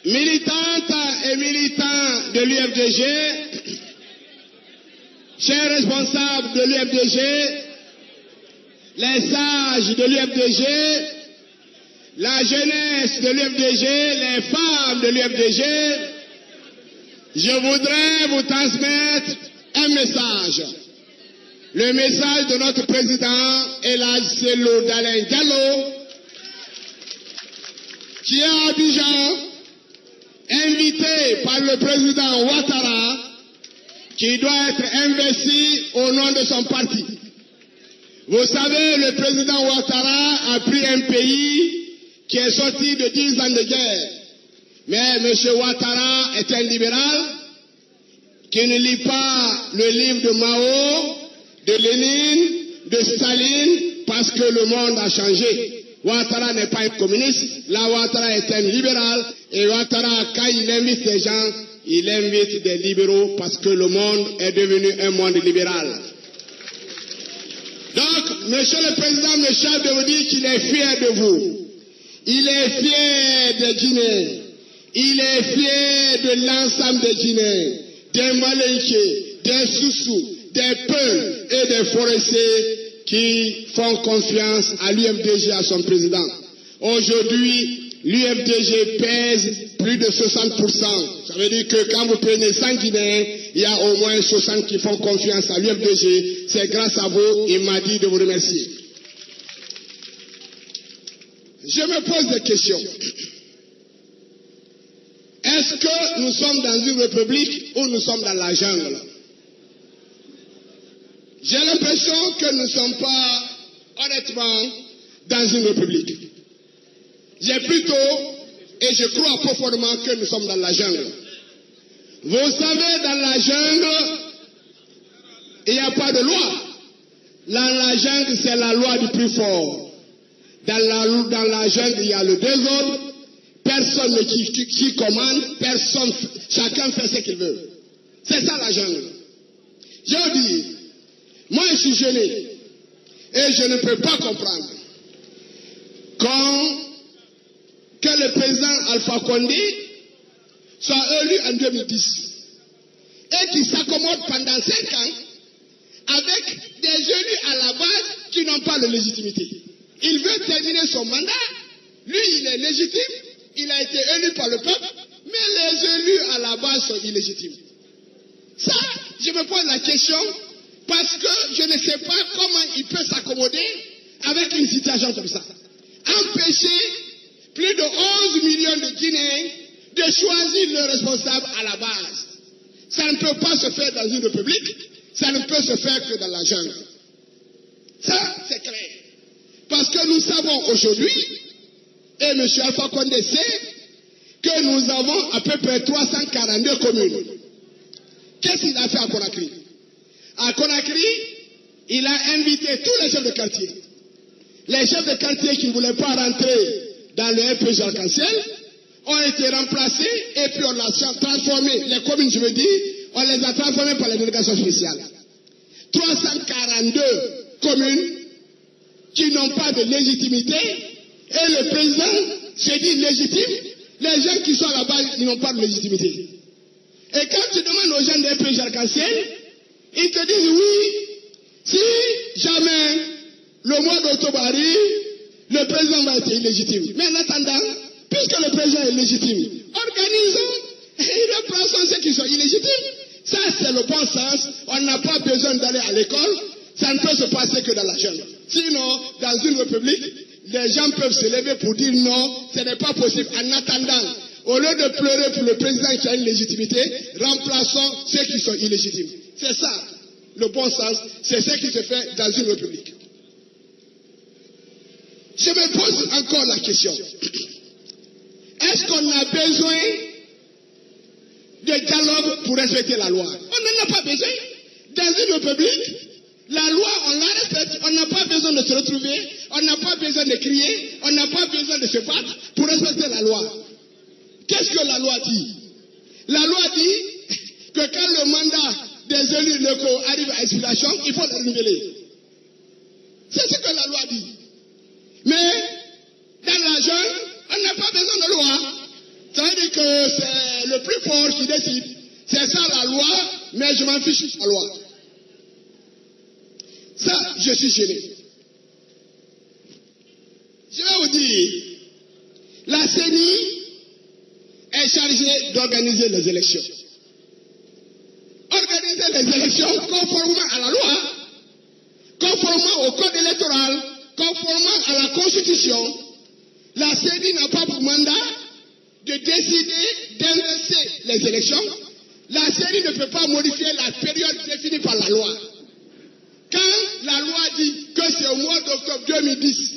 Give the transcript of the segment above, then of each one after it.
Militantes et militants de l'UFDG, chers responsables de l'UFDG, les sages de l'UFDG, la jeunesse de l'UFDG, les femmes de l'UFDG, je voudrais vous transmettre un message. Le message de notre président Elhadji Cellou Dalein Diallo, qui est à Abidjan, invité par le président Ouattara, qui doit être investi au nom de son parti. Vous savez, le président Ouattara a pris un pays qui est sorti de 10 ans de guerre. Mais M. Ouattara est un libéral qui ne lit pas le livre de Mao, de Lénine, de Staline, parce que le monde a changé. Ouattara n'est pas un communiste, là Ouattara est un libéral, et Ouattara, quand il invite les gens, il invite des libéraux parce que le monde est devenu un monde libéral. Donc, Monsieur le Président me charge de vous dire qu'il est fier de vous. Il est fier des Guinéens. Il est fier de l'ensemble des Guinéens, des Malinké, des Soussous, des Peuls et des forestiers qui font confiance à l'UFDG, à son président. Aujourd'hui, l'UFDG pèse plus de 60%. Ça veut dire que quand vous prenez 100 Guinéens, il y a au moins 60 qui font confiance à l'UFDG. C'est grâce à vous, il m'a dit de vous remercier. Je me pose des questions. Est-ce que nous sommes dans une république ou nous sommes dans la jungle? J'ai l'impression que nous ne sommes pas, honnêtement, dans une république. J'ai plutôt, et je crois profondément que nous sommes dans la jungle. Vous savez, dans la jungle, il n'y a pas de loi. Dans la jungle, c'est la loi du plus fort. Dans la jungle, il y a le désordre. Personne qui commande, personne, chacun fait ce qu'il veut. C'est ça la jungle. Je veux dire, moi je suis gêné et je ne peux pas comprendre que le président Alpha Condé soit élu en 2010 et qu'il s'accommode pendant 5 ans avec des élus à la base qui n'ont pas de légitimité. Il veut terminer son mandat, lui il est légitime, il a été élu par le peuple, mais les élus à la base sont illégitimes. Ça, je me pose la question parce que je ne sais pas comment il peut s'accommoder avec une situation comme ça. Empêcher plus de 11 millions de Guinéens de choisir leurs responsables à la base. Ça ne peut pas se faire dans une république, ça ne peut se faire que dans la jungle. Ça, c'est clair. Parce que nous savons aujourd'hui, et M. Alpha Condé sait, que nous avons à peu près 342 communes. Qu'est-ce qu'il a fait à Conakry? À Conakry, il a invité tous les chefs de quartier. Les chefs de quartier qui ne voulaient pas rentrer dans le RPG arc-en-ciel ont été remplacés et puis on a transformé, les communes je veux dire, on les a transformées par les délégations spéciales. 342 communes qui n'ont pas de légitimité et le président se dit légitime, les gens qui sont là-bas ils n'ont pas de légitimité. Et quand tu demandes aux gens de RPG arc-en-ciel, ils te disent oui, si jamais le mois d'octobre arrive, le président va être illégitime. Mais en attendant, puisque le président est légitime, organisons et remplaçons ceux qui sont illégitimes. Ça, c'est le bon sens. On n'a pas besoin d'aller à l'école. Ça ne peut se passer que dans la jungle. Sinon, dans une république, les gens peuvent se lever pour dire non, ce n'est pas possible. En attendant, au lieu de pleurer pour le président qui a une légitimité, remplaçons ceux qui sont illégitimes. C'est ça, le bon sens. C'est ce qui se fait dans une république. Je me pose encore la question. Est-ce qu'on a besoin de dialogue pour respecter la loi? On n'en a pas besoin. Dans une république, la loi, on la respecte. On n'a pas besoin de se retrouver. On n'a pas besoin de crier. On n'a pas besoin de se battre pour respecter la loi. Qu'est-ce que la loi dit? La loi dit que quand le mandat des élus locaux arrive à expiration, il faut le renouveler. C'est ce que la loi dit. Mais dans la jungle, on n'a pas besoin de loi. Ça veut dire que que c'est le plus fort qui décide. C'est ça la loi, mais je m'en fiche de la loi. Ça, je suis gêné. Je vais vous dire, la CENI est chargée d'organiser les élections. Organiser les élections conformément à la loi, conformément au code électoral, conformément à la Constitution. La CENI n'a pas pour mandat de décider d'inverser les élections. La CENI ne peut pas modifier la période définie par la loi. Quand la loi dit que c'est au mois d'octobre 2010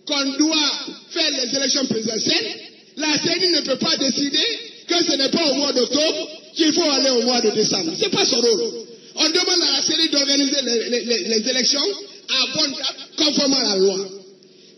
qu'on doit faire les élections présidentielles, la CENI ne peut pas décider que ce n'est pas au mois d'octobre qu'il faut aller au mois de décembre. Ce n'est pas son rôle. On demande à la CENI d'organiser les élections à bonne date, conformément à la loi.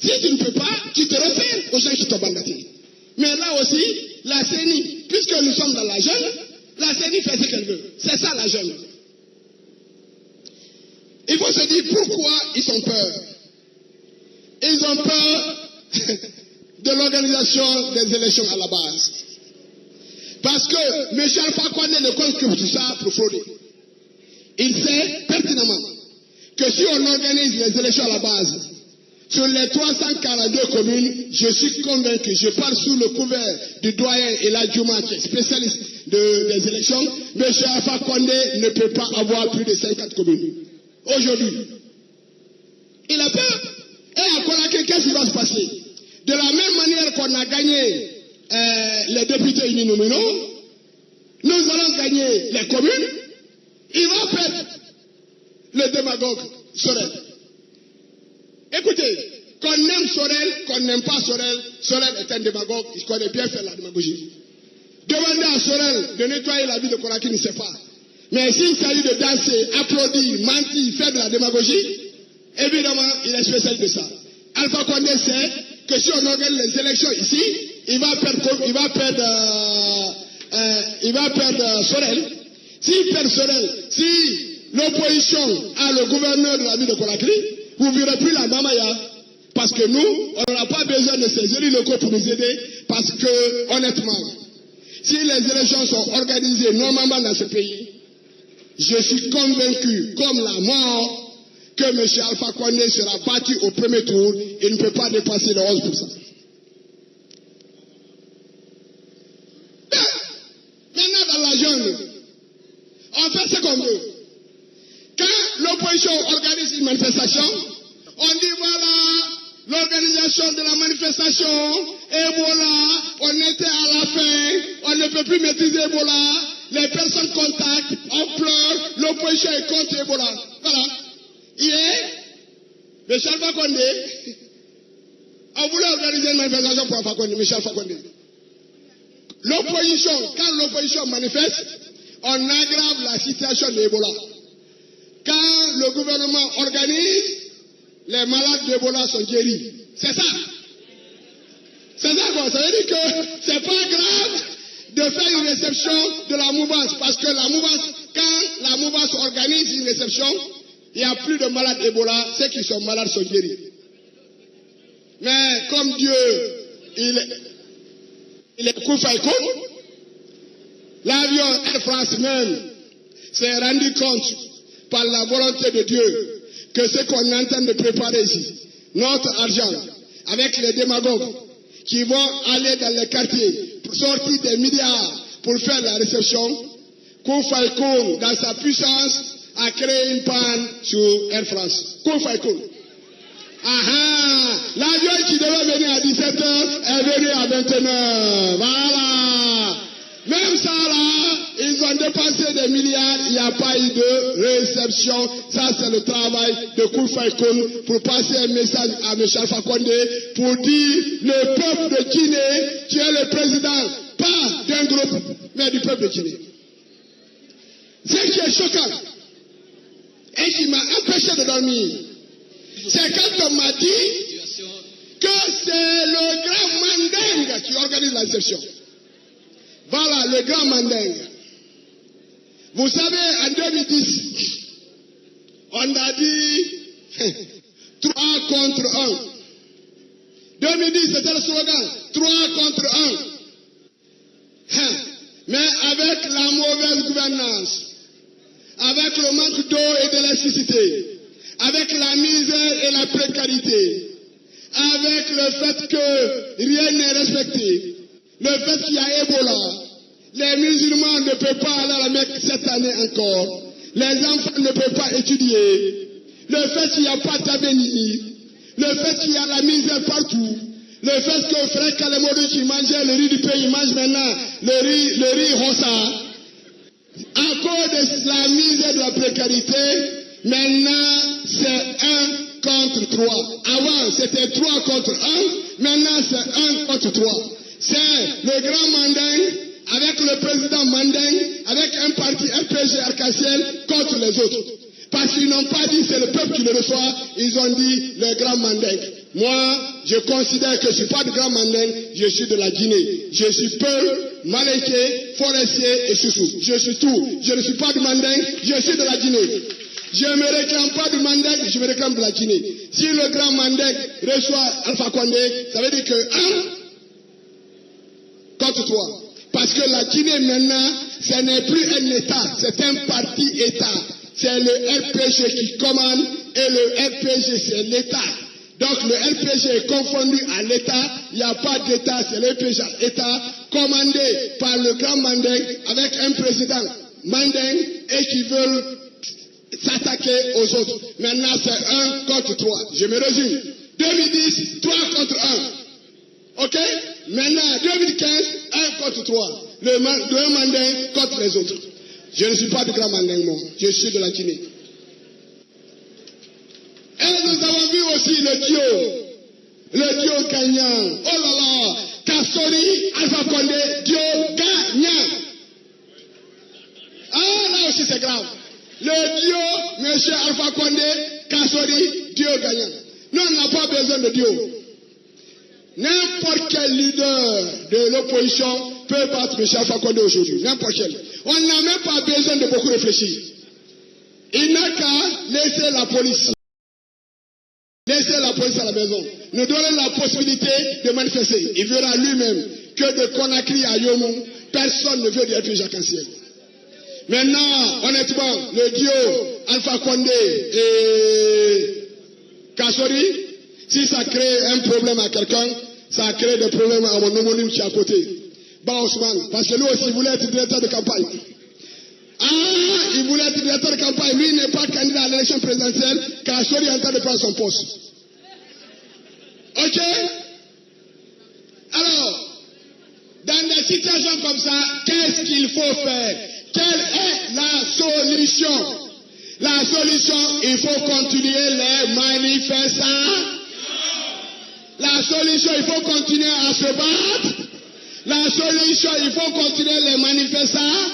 Si tu ne peux pas, tu te réfères aux gens qui t'ont mandaté. Mais là aussi, la CENI, puisque nous sommes dans la jungle, la CENI fait ce qu'elle veut. C'est ça la jungle. Il faut se dire pourquoi ils ont peur. Ils ont peur de l'organisation des élections à la base. Parce que M. Alpha Condé ne compte que tout ça pour frauder. Il sait pertinemment que si on organise les élections à la base, sur les 342 communes, je suis convaincu, je parle sous le couvert du doyen Eladjouma, qui est spécialiste des élections, M. Alpha Condé ne peut pas avoir plus de 50 communes. Aujourd'hui. Il a peur. Et à Conakry, qu'est-ce qui va se passer? De la même manière qu'on a gagné les députés uninominaux, nous allons gagner les communes. Il va perdre le démagogue Sorel. Écoutez, qu'on aime Sorel, qu'on n'aime pas Sorel, Sorel est un démagogue, il connaît bien faire la démagogie. Demandez à Sorel de nettoyer la ville de Conakry, il ne sait pas. Mais s'il s'agit de danser, applaudir, mentir, faire de la démagogie, évidemment, il est spécialiste de ça. Alpha Condé sait que si on organise les élections ici, il va perdre Sorel. S'il perd Sorel, si l'opposition a le gouverneur de la ville de Conakry, vous ne verrez plus la Mamaya. Parce que nous, on n'aura pas besoin de ces élus locaux pour nous aider. Parce que, honnêtement, si les élections sont organisées normalement dans ce pays, je suis convaincu, comme la mort, que M. Alpha Condé sera battu au premier tour et ne peut pas dépasser le 11%. Maintenant, dans la jungle, on fait ce qu'on veut. Quand l'opposition organise une manifestation, on dit voilà, l'organisation de la manifestation, Ebola, on était à la fin, on ne peut plus maîtriser Ebola, les personnes contactent, on pleure, l'opposition est contre Ebola. Voilà. Hier, M. Alpha Condé, on voulait organiser une manifestation pour Alpha Condé, M. Alpha Condé. L'opposition, quand l'opposition manifeste, on aggrave la situation de Ebola. Quand le gouvernement organise, les malades d'Ebola sont guéris. C'est ça. C'est ça quoi. Ça veut dire que c'est pas grave de faire une réception de la mouvance. Parce que la mouvance, quand la mouvance organise une réception, il n'y a plus de malades Ebola. Ceux qui sont malades sont guéris. Mais comme Dieu, il est Koufaïkoun, l'avion Air France même s'est rendu compte par la volonté de Dieu que ce qu'on est en train de préparer ici, notre argent, avec les démagogues qui vont aller dans les quartiers pour sortir des milliards pour faire la réception, Koufaïkoun, dans sa puissance, a créé une panne sur Air France. Koufaïkoun. L'avion qui devait venir à 17h est venu à 21h. Voilà. Même ça là, ils ont dépensé des milliards, il n'y a pas eu de réception. Ça c'est le travail de Koufaïkoun pour passer un message à M. Alpha Condé pour dire le peuple de Guinée, tu es le président, pas d'un groupe, mais du peuple de Guinée. Ce qui est choquant et qui m'a empêché de dormir, c'est quand on m'a dit que c'est le grand Mandingue qui organise la réception. Voilà, le grand Mandingue. Vous savez, en 2010, on a dit 3 contre 1. 2010, c'était le slogan, 3 contre 1. Mais avec la mauvaise gouvernance, avec le manque d'eau et d'électricité, avec la misère et la précarité, avec le fait que rien n'est respecté, le fait qu'il y a Ebola, les musulmans ne peuvent pas aller à la Mecque cette année encore, les enfants ne peuvent pas étudier, le fait qu'il n'y a pas d'avenir, le fait qu'il y a la misère partout, le fait que Frère Kalemodou qui mangeait le riz du pays mange maintenant le riz Hossa, à cause de la misère et de la précarité, maintenant c'est 1 contre 3. Avant c'était 3 contre 1, maintenant c'est 1 contre 3. C'est le grand Manding avec le président Manding, avec un parti RPG Arc-en-Ciel contre les autres. Parce qu'ils n'ont pas dit c'est le peuple qui le reçoit, ils ont dit le grand Manding. Moi, je considère que je ne suis pas de grand Manding, je suis de la Guinée. Je suis Peul, Maléké, Forestier et Chouchou. Je suis tout. Je ne suis pas de Manding, je suis de la Guinée. Je ne me réclame pas du Manding, je me réclame de la Guinée. Si le grand Manding reçoit Alpha Condé, ça veut dire que 1 contre 3. Parce que la Guinée maintenant, ce n'est plus un État, c'est un parti-État. C'est le RPG qui commande et le RPG c'est l'État. Donc le RPG est confondu à l'État, il n'y a pas d'État, c'est le RPG État commandé par le grand Manding avec un président Manding et qui veulent s'attaquer aux autres. Maintenant c'est 1 contre 3. Je me résume. 2010, 3 contre 1. Ok? Maintenant 2015, 1 contre 3. Le Manding contre les autres. Je ne suis pas de grand Manding, moi. Je suis de la Guinée. Et nous avons vu aussi le Dio gagnant. Oh là là, Kassori, Alpha Condé, Dio gagnant. Ah, là aussi c'est grave. Le Dio, monsieur Alpha Condé, Kassori, Dio gagnant. Nous, on n'a pas besoin de Dio. N'importe quel leader de l'opposition peut battre M. Alpha Condé aujourd'hui. N'importe quel. On n'a même pas besoin de beaucoup réfléchir. Il n'a qu'à laisser la police. Laisser la police à la maison. Nous donner la possibilité de manifester. Il verra lui-même que de Conakry à Yomou, personne ne veut du RPG Arc-en-Ciel. Maintenant, honnêtement, le duo Alpha Condé et Kassori, si ça crée un problème à quelqu'un, ça crée des problèmes à mon homonyme qui est à côté. Bah Ousmane, parce que lui aussi il voulait être directeur de campagne. Ah, il voulait être directeur de campagne. Lui n'est pas candidat à l'élection présidentielle, Kassori est en train de prendre son poste. Ok? Alors, dans des situations comme ça, qu'est-ce qu'il faut faire? Quelle est la solution? La solution, il faut continuer les manifestants. La solution, il faut continuer à se battre. La solution, il faut continuer les manifestants.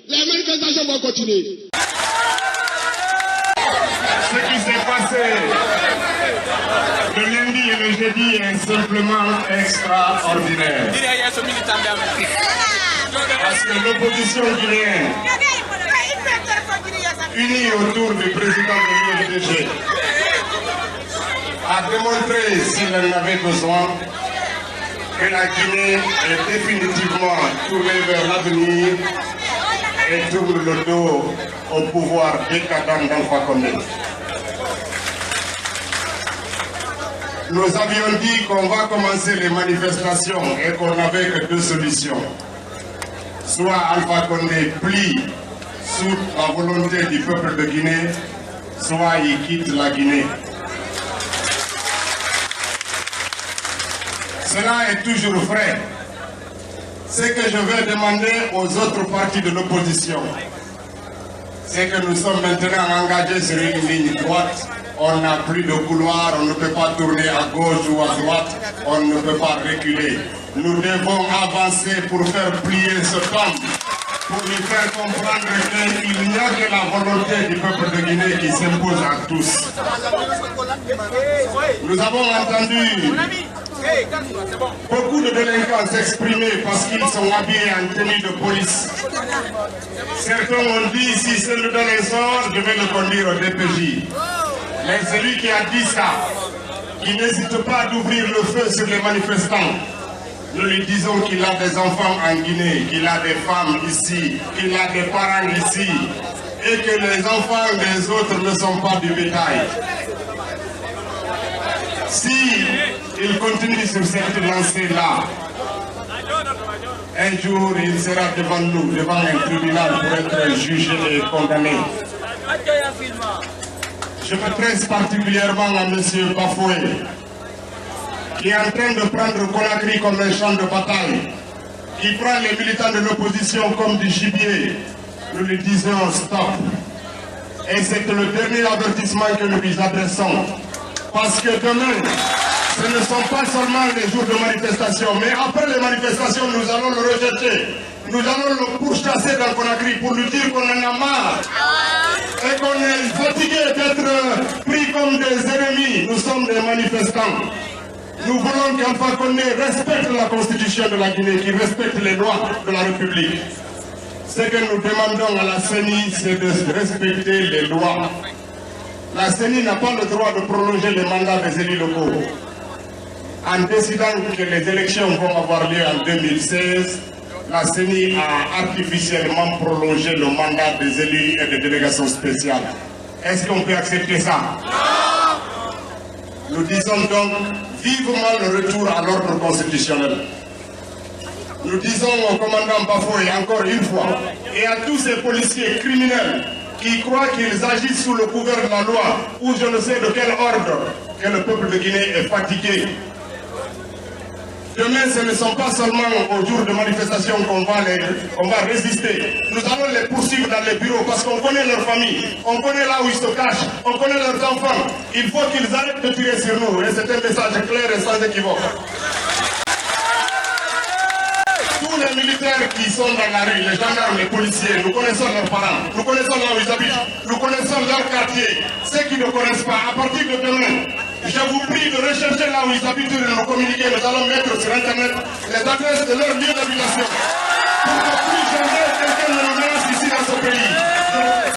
Les manifestations vont continuer. Ce qui s'est passé le lundi et le jeudi est simplement extraordinaire. Parce que l'opposition guinéenne, unie autour du président de l'UFDG, a démontré, s'il en avait besoin, que la Guinée est définitivement tournée vers l'avenir et tourne le dos au pouvoir décadent d'Alpha Condé. Nous avions dit qu'on va commencer les manifestations et qu'on n'avait que deux solutions. Soit Alpha Condé plie sous la volonté du peuple de Guinée, soit il quitte la Guinée. Cela est toujours vrai. Ce que je vais demander aux autres partis de l'opposition, c'est que nous sommes maintenant engagés sur une ligne droite. On n'a plus de couloir, on ne peut pas tourner à gauche ou à droite, on ne peut pas reculer. Nous devons avancer pour faire plier ce camp, pour lui faire comprendre qu'il n'y a que la volonté du peuple de Guinée qui s'impose à tous. Nous avons entendu beaucoup de délinquants s'exprimer parce qu'ils sont habillés en tenue de police. Certains ont dit, si c'est le donner sort, je vais le conduire au DPJ. Mais celui qui a dit ça, qui n'hésite pas d'ouvrir le feu sur les manifestants, nous lui disons qu'il a des enfants en Guinée, qu'il a des femmes ici, qu'il a des parents ici, et que les enfants des autres ne sont pas du bétail. Si il continue sur cette lancée-là, un jour il sera devant nous, devant un tribunal pour être jugé et condamné. Je m'adresse particulièrement à M. Bafoué, qui est en train de prendre Conakry comme un champ de bataille, qui prend les militants de l'opposition comme du gibier. Nous lui disons stop. Et c'est le dernier avertissement que nous lui adressons. Parce que demain, ce ne sont pas seulement les jours de manifestation, mais après les manifestations, nous allons le rejeter. Nous allons le pourchasser dans Conakry pour lui dire qu'on en a marre. Et qu'on est fatigué d'être pris comme des ennemis. Nous sommes des manifestants. Nous voulons qu'Alpha Condé respecte la constitution de la Guinée, qu'il respecte les lois de la République. Ce que nous demandons à la CENI, c'est de respecter les lois. La CENI n'a pas le droit de prolonger les mandats des élus locaux. En décidant que les élections vont avoir lieu en 2016, la CENI a artificiellement prolongé le mandat des élus et des délégations spéciales. Est-ce qu'on peut accepter ça? Nous disons donc vivement le retour à l'ordre constitutionnel. Nous disons au commandant Bafoué encore une fois, et à tous ces policiers criminels qui croient qu'ils agissent sous le couvert de la loi, ou je ne sais de quel ordre, que le peuple de Guinée est fatigué. Demain, ce ne sont pas seulement aux jours de manifestation qu'on va résister. Nous allons les poursuivre dans les bureaux parce qu'on connaît leurs familles, on connaît là où ils se cachent, on connaît leurs enfants. Il faut qu'ils arrêtent de tirer sur nous. Et c'est un message clair et sans équivoque. Tous les militaires qui sont dans la rue, les gendarmes, les policiers, nous connaissons leurs parents, nous connaissons là où ils habitent, nous connaissons leur quartier. Ceux qui ne connaissent pas, à partir de demain, je vous prie de rechercher là où ils habitent et de nous communiquer. Nous allons mettre sur Internet les adresses de leur lieu de